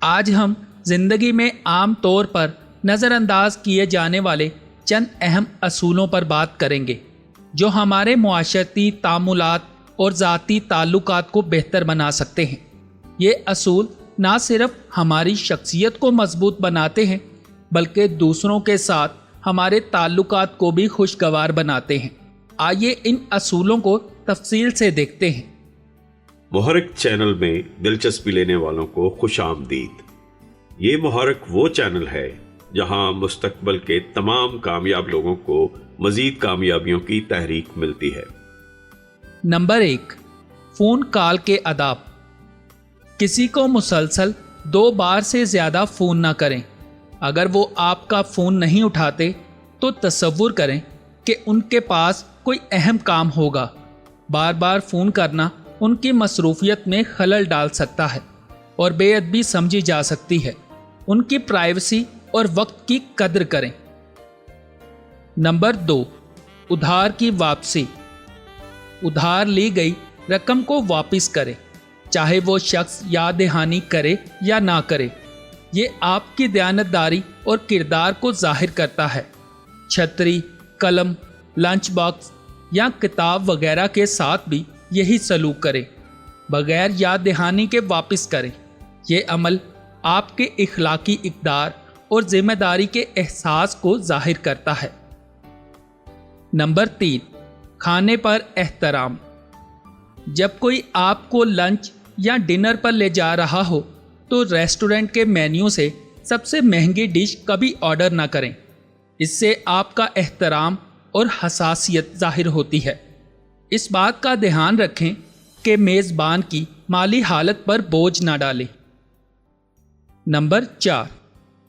آج ہم زندگی میں عام طور پر نظر انداز کیے جانے والے چند اہم اصولوں پر بات کریں گے جو ہمارے معاشرتی تعاملات اور ذاتی تعلقات کو بہتر بنا سکتے ہیں۔ یہ اصول نہ صرف ہماری شخصیت کو مضبوط بناتے ہیں بلکہ دوسروں کے ساتھ ہمارے تعلقات کو بھی خوشگوار بناتے ہیں۔ آئیے ان اصولوں کو تفصیل سے دیکھتے ہیں۔ محرک چینل میں دلچسپی لینے والوں کو خوش آمدید۔ یہ محرک وہ چینل ہے جہاں مستقبل کے تمام کامیاب لوگوں کو مزید کامیابیوں کی تحریک ملتی ہے۔ نمبر 1، فون کال کے آداب۔ کسی کو مسلسل 2 بار سے زیادہ فون نہ کریں۔ اگر وہ آپ کا فون نہیں اٹھاتے تو تصور کریں کہ ان کے پاس کوئی اہم کام ہوگا۔ بار بار فون کرنا ان کی مصروفیت میں خلل ڈال سکتا ہے اور بے ادبی سمجھی جا سکتی ہے۔ ان کی پرائیویسی اور وقت کی قدر کریں۔ نمبر 2، ادھار کی واپسی۔ ادھار لی گئی رقم کو واپس کریں، چاہے وہ شخص یاد دہانی کرے یا نہ کرے۔ یہ آپ کی دیانتداری اور کردار کو ظاہر کرتا ہے۔ چھتری، قلم، لنچ باکس یا کتاب وغیرہ کے ساتھ بھی یہی سلوک کریں، بغیر یاد دہانی کے واپس کریں۔ یہ عمل آپ کے اخلاقی اقدار اور ذمہ داری کے احساس کو ظاہر کرتا ہے۔ نمبر 3، کھانے پر احترام۔ جب کوئی آپ کو لنچ یا ڈنر پر لے جا رہا ہو تو ریسٹورنٹ کے مینیو سے سب سے مہنگی ڈش کبھی آرڈر نہ کریں۔ اس سے آپ کا احترام اور حساسیت ظاہر ہوتی ہے۔ اس بات کا دھیان رکھیں کہ میزبان کی مالی حالت پر بوجھ نہ ڈالیں۔ نمبر 4،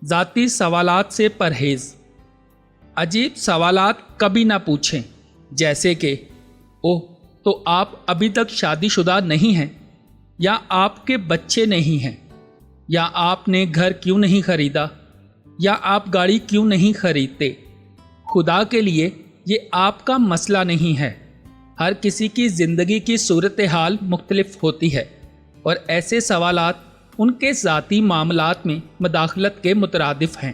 ذاتی سوالات سے پرہیز۔ عجیب سوالات کبھی نہ پوچھیں، جیسے کہ اوہ تو آپ ابھی تک شادی شدہ نہیں ہیں، یا آپ کے بچے نہیں ہیں، یا آپ نے گھر کیوں نہیں خریدا، یا آپ گاڑی کیوں نہیں خریدتے۔ خدا کے لیے یہ آپ کا مسئلہ نہیں ہے۔ ہر کسی کی زندگی کی صورتحال مختلف ہوتی ہے اور ایسے سوالات ان کے ذاتی معاملات میں مداخلت کے مترادف ہیں۔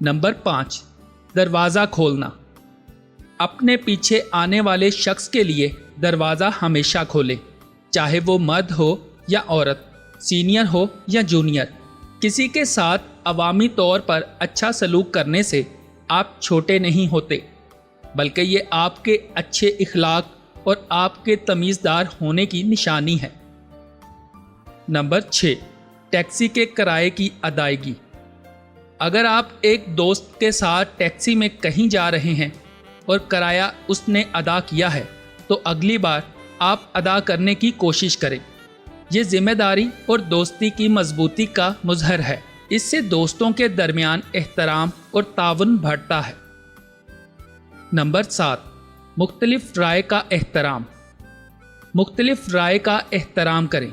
نمبر 5، دروازہ کھولنا۔ اپنے پیچھے آنے والے شخص کے لیے دروازہ ہمیشہ کھولیں، چاہے وہ مرد ہو یا عورت، سینئر ہو یا جونیئر۔ کسی کے ساتھ عوامی طور پر اچھا سلوک کرنے سے آپ چھوٹے نہیں ہوتے، بلکہ یہ آپ کے اچھے اخلاق اور آپ کے تمیزدار ہونے کی نشانی ہے۔ نمبر 6، ٹیکسی کے کرائے کی ادائیگی۔ اگر آپ ایک دوست کے ساتھ ٹیکسی میں کہیں جا رہے ہیں اور کرایہ اس نے ادا کیا ہے تو اگلی بار آپ ادا کرنے کی کوشش کریں۔ یہ ذمہ داری اور دوستی کی مضبوطی کا مظہر ہے۔ اس سے دوستوں کے درمیان احترام اور تعاون بڑھتا ہے۔ نمبر 7، مختلف رائے کا احترام۔ مختلف رائے کا احترام کریں۔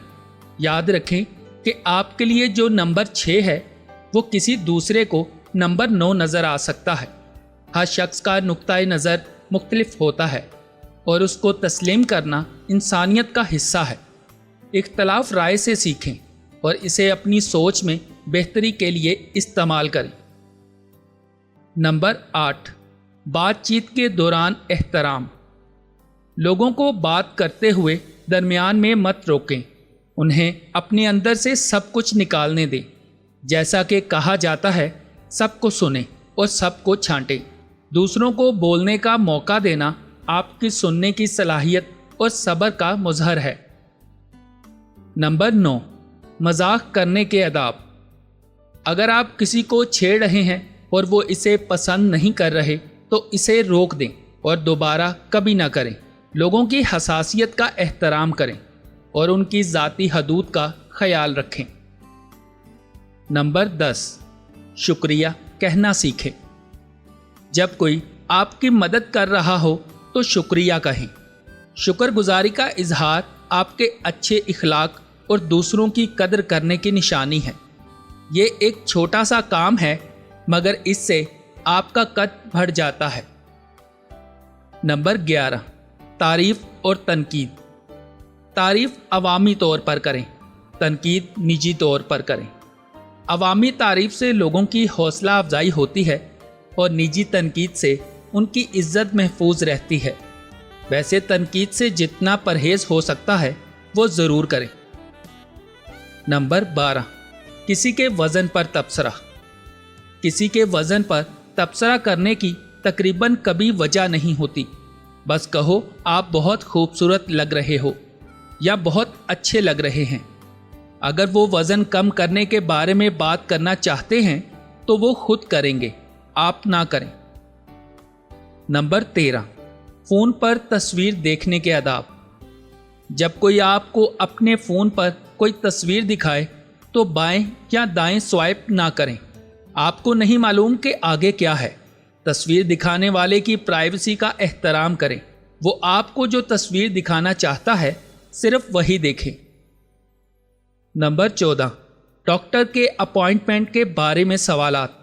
یاد رکھیں کہ آپ کے لیے جو نمبر 6 ہے وہ کسی دوسرے کو نمبر 9 نظر آ سکتا ہے۔ ہر شخص کا نقطۂ نظر مختلف ہوتا ہے اور اس کو تسلیم کرنا انسانیت کا حصہ ہے۔ اختلاف رائے سے سیکھیں اور اسے اپنی سوچ میں بہتری کے لیے استعمال کریں۔ نمبر 8، بات چیت کے دوران احترام۔ لوگوں کو بات کرتے ہوئے درمیان میں مت روکیں، انہیں اپنے اندر سے سب کچھ نکالنے دیں۔ جیسا کہ کہا جاتا ہے، سب کو سنیں اور سب کو چھانٹیں۔ دوسروں کو بولنے کا موقع دینا آپ کی سننے کی صلاحیت اور صبر کا مظہر ہے۔ نمبر 9، مذاق کرنے کے آداب۔ اگر آپ کسی کو چھیڑ رہے ہیں اور وہ اسے پسند نہیں کر رہے تو اسے روک دیں اور دوبارہ کبھی نہ کریں۔ لوگوں کی حساسیت کا احترام کریں اور ان کی ذاتی حدود کا خیال رکھیں۔ نمبر 10، شکریہ کہنا سیکھیں۔ جب کوئی آپ کی مدد کر رہا ہو تو شکریہ کہیں۔ شکر گزاری کا اظہار آپ کے اچھے اخلاق اور دوسروں کی قدر کرنے کی نشانی ہے۔ یہ ایک چھوٹا سا کام ہے مگر اس سے آپ کا قد بڑھ جاتا ہے۔ نمبر 11، تعریف اور تنقید۔ تعریف عوامی طور پر کریں، तनकीद निजी तौर पर करें। अवामी तारीफ से लोगों की हौसला अफजाई होती है और निजी तनकीद से उनकी इज्जत महफूज रहती है। वैसे तनकीद से जितना परहेज़ हो सकता है वो ज़रूर करें। नंबर 12, किसी के वज़न पर तबसरा। किसी के वज़न पर तबसरा करने की तकरीबन कभी वजह नहीं होती। बस कहो आप बहुत खूबसूरत लग रहे हो या बहुत अच्छे लग रहे हैं। अगर वो वज़न कम करने के बारे में बात करना चाहते हैं तो वो खुद करेंगे, आप ना करें। नंबर 13, फ़ोन पर तस्वीर देखने के आदाब। जब कोई आपको अपने फ़ोन पर कोई तस्वीर दिखाए तो बाएं या दाएं स्वाइप ना करें। आपको नहीं मालूम कि आगे क्या है। तस्वीर दिखाने वाले की प्राइवेसी का एहतराम करें। वो आपको जो तस्वीर दिखाना चाहता है सिर्फ वही देखें। नंबर 14, डॉक्टर के अपॉइंटमेंट के बारे में सवालात।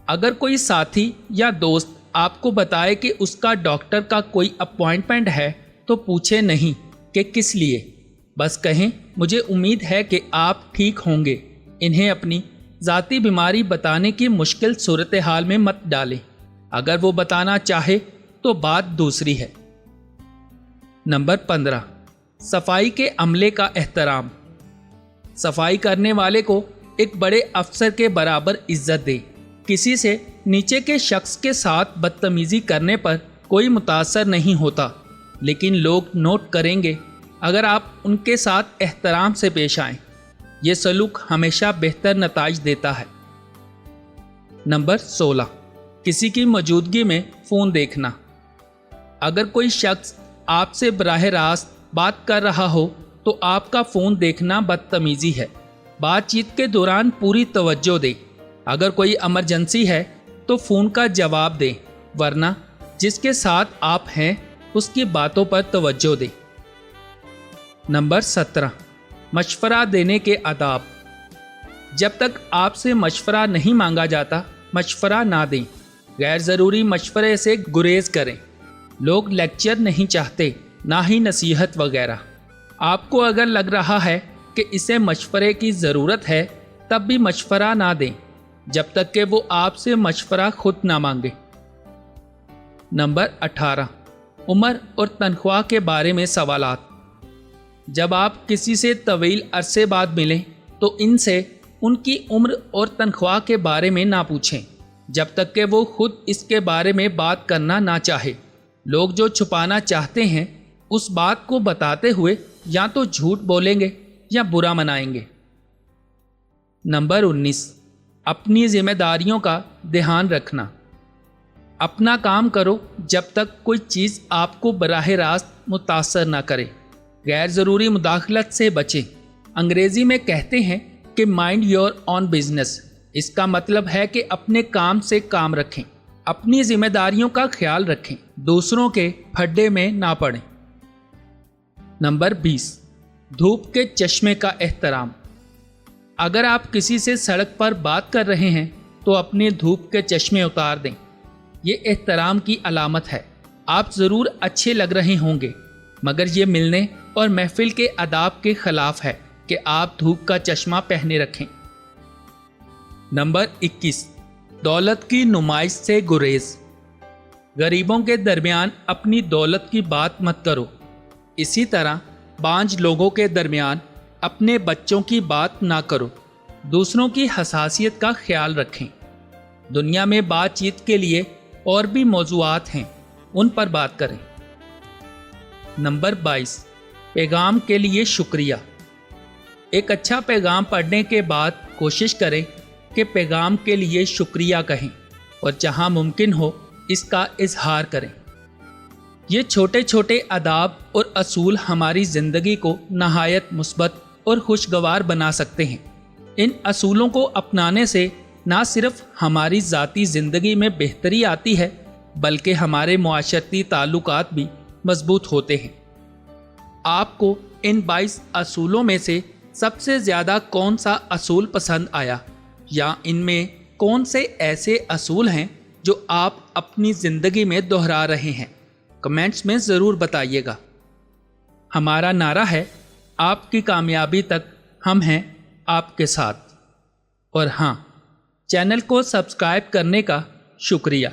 अगर कोई साथी या दोस्त आपको बताए कि उसका डॉक्टर का कोई अपॉइंटमेंट है तो पूछे नहीं कि किस लिए। बस कहें मुझे उम्मीद है कि आप ठीक होंगे। इन्हें अपनी ज़ाती बीमारी बताने की मुश्किल सूरत हाल में मत डालें। अगर वो बताना चाहे तो बात दूसरी है। नंबर 15, सफाई के अमले का एहतराम। सफाई करने वाले को एक बड़े अफसर के बराबर इज्जत दे। किसी से नीचे के शख्स के साथ बदतमीज़ी करने पर कोई मुतासर नहीं होता, लेकिन लोग नोट करेंगे अगर आप उनके साथ एहतराम से पेश आएं। ये सलूक हमेशा बेहतर नताइज देता है। नंबर 16, किसी की मौजूदगी में फ़ोन देखना। अगर कोई शख्स आपसे बराह रास्त बात कर रहा हो तो आपका फ़ोन देखना बदतमीज़ी है। बातचीत के दौरान पूरी तवज्जो दें। अगर कोई इमरजेंसी है तो फ़ोन का जवाब दें, वरना जिसके साथ आप हैं उसकी बातों पर तवज्जो दें। नंबर 17, मशवरा देने के आदाब। जब तक आपसे मशवरा नहीं मांगा जाता मशवरा ना दें। गैर ज़रूरी मशवरे से गुरेज करें। लोग लेक्चर नहीं चाहते, ना ही नसीहत वगैरह। आपको अगर लग रहा है कि इसे मशवरे की ज़रूरत है तब भी मशवरा ना दें जब तक कि वो आपसे मशवरा खुद ना मांगे। नंबर 18, उम्र और तनख्वाह के बारे में सवालात। जब आप किसी से तवील अरसे बाद मिलें तो इनसे उनकी उम्र और तनख्वाह के बारे में ना पूछें जब तक कि वो खुद इसके बारे में बात करना ना चाहे। लोग जो छुपाना चाहते हैं उस बात को बताते हुए या तो झूठ बोलेंगे या बुरा मनाएंगे। नंबर 19, अपनी जिम्मेदारियों का ध्यान रखना। अपना काम करो जब तक कोई चीज़ आपको बराह रास्त मुतासर ना करे। गैर ज़रूरी मुदाखलत से बचें। अंग्रेज़ी में कहते हैं कि माइंड योर ऑन बिजनेस। इसका मतलब है कि अपने काम से काम रखें, अपनी जिम्मेदारियों का ख्याल रखें, दूसरों के फड्डे में ना पड़ें। नंबर 20, धूप के चश्मे का एहतराम। अगर आप किसी से सड़क पर बात कर रहे हैं तो अपने धूप के चश्मे उतार दें। ये एहतराम की अलामत है। आप ज़रूर अच्छे लग रहे होंगे, मगर ये मिलने और महफिल के आदाब के ख़िलाफ़ है कि आप धूप का चश्मा पहने रखें। नंबर 21, दौलत की नुमाइश से गुरेज। गरीबों के दरमियान अपनी दौलत की बात मत करो। इसी तरह बांझ लोगों के दरमियान अपने बच्चों की बात ना करो। दूसरों की हसासियत का ख्याल रखें। दुनिया में बातचीत के लिए और भी मौज़ूआत हैं, उन पर बात करें। नंबर 22, पैगाम के लिए शुक्रिया। एक अच्छा पैगाम पढ़ने के बाद कोशिश करें कि पैगाम के लिए शुक्रिया कहें और जहां मुमकिन हो इसका इजहार करें। ये छोटे छोटे आदाब और असूल हमारी ज़िंदगी को नहायत मुस्बत और खुशगवार बना सकते हैं। इन असूलों को अपनाने से ना सिर्फ हमारी ज़ाती ज़िंदगी में बेहतरी आती है, बल्कि हमारे मुआशरती ताल्लुकात भी मजबूत होते हैं। आपको इन 22 असूलों में से सबसे ज़्यादा कौन सा असूल पसंद आया, या इनमें कौन से ऐसे असूल हैं जो आप अपनी ज़िंदगी में दोहरा रहे हैं? कमेंट्स में ज़रूर बताइएगा। हमारा नारा है, आपकी कामयाबी तक ہم ہیں آپ کے ساتھ۔ اور ہاں، چینل کو سبسکرائب کرنے کا شکریہ۔